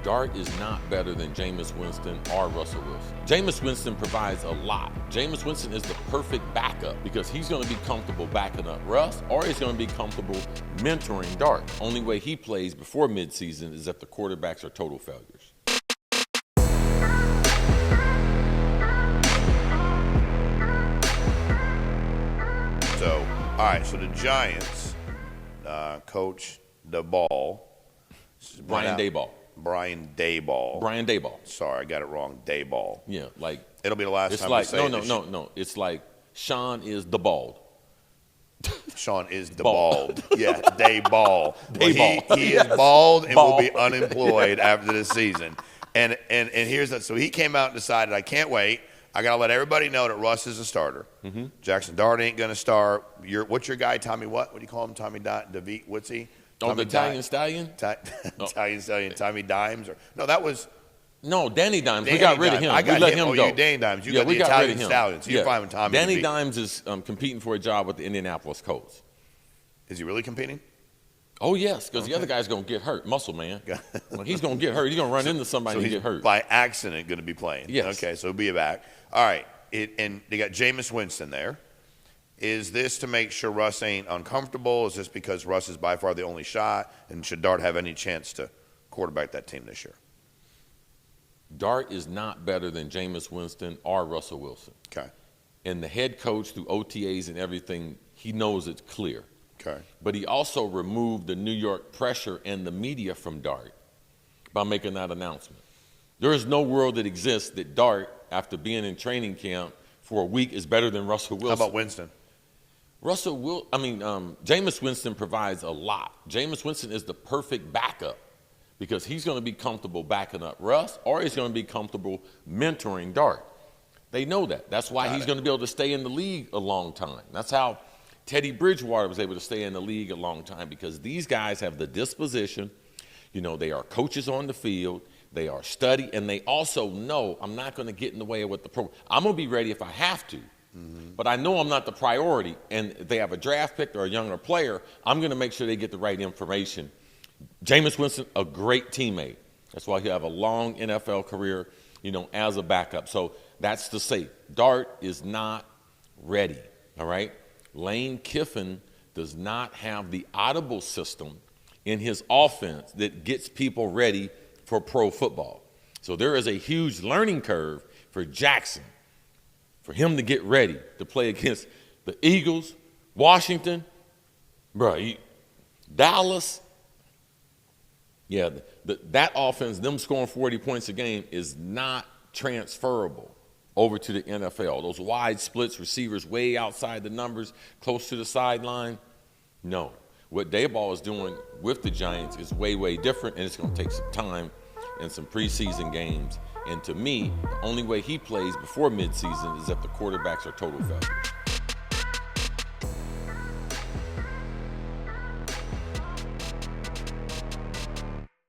Dart is not better than Jameis Winston or Russell Wilson. Jameis Winston provides a lot. Jameis Winston is the perfect backup because he's going to be comfortable backing up Russ, or he's going to be comfortable mentoring Dart. Only way he plays before midseason is if the quarterbacks are total failures. So, all right, so the Giants, coach Daboll. Brian Daboll. Brian Daboll. Sorry, I got it wrong. Daboll. Yeah, like it'll be the last time like, we say no. It's like Shawn is the bald. Shawn is the bald. Yeah, Daboll. Daboll. He is bald and will be unemployed after this season. And here's that. So he came out and decided, I can't wait. I got to let everybody know that Russ is a starter. Mm-hmm. Jaxson Dart ain't going to start. What's your guy, Tommy what? What do you call him? Tommy DeVito? What's he? Oh, the Italian Stallion? Italian Stallion, Tommy Dimes? No, Danny Dimes. We got rid of him. I got we let him him go. go. You Danny Dimes. You got the Italian Stallion. So you're fine with Tommy. Danny Dimes is competing for a job with the Indianapolis Colts. Is he really competing? Oh, yes, because the other guy's going to get hurt. Muscle man. Well, he's going to get hurt. He's going to run into somebody and get hurt. By accident going to be playing. Yes. Okay, so he'll be back. All right. And they got Jameis Winston there. Is this to make sure Russ ain't uncomfortable? Is this because Russ is by far the only shot? And should Dart have any chance to quarterback that team this year? Dart is not better than Jameis Winston or Russell Wilson. Okay. And the head coach through OTAs and everything, he knows it's clear. Okay. But he also removed the New York pressure and the media from Dart by making that announcement. There is no world that exists that Dart, after being in training camp for a week, is better than Russell Wilson. How about Winston? Jameis Winston provides a lot. Jameis Winston is the perfect backup because he's going to be comfortable backing up Russ, or he's going to be comfortable mentoring Dart. They know that. That's why he's going to be able to stay in the league a long time. That's how Teddy Bridgewater was able to stay in the league a long time, because these guys have the disposition. You know, they are coaches on the field. They are studied, and they also know I'm not going to get in the way of what the program. I'm going to be ready if I have to. But I know I'm not the priority, and if they have a draft pick or a younger player, I'm going to make sure they get the right information. Jameis Winston, a great teammate. That's why he'll have a long NFL career, as a backup. So that's to say, Dart is not ready, all right? Lane Kiffin does not have the audible system in his offense that gets people ready for pro football. So there is a huge learning curve for Jaxson, for him to get ready to play against the Eagles, Washington, Dallas. Yeah, that offense, them scoring 40 points a game, is not transferable over to the NFL. Those wide splits, receivers way outside the numbers, close to the sideline. No. What Daboll is doing with the Giants is way, way different, and it's going to take some time and some preseason games. And to me, the only way he plays before midseason is if the quarterbacks are total failures.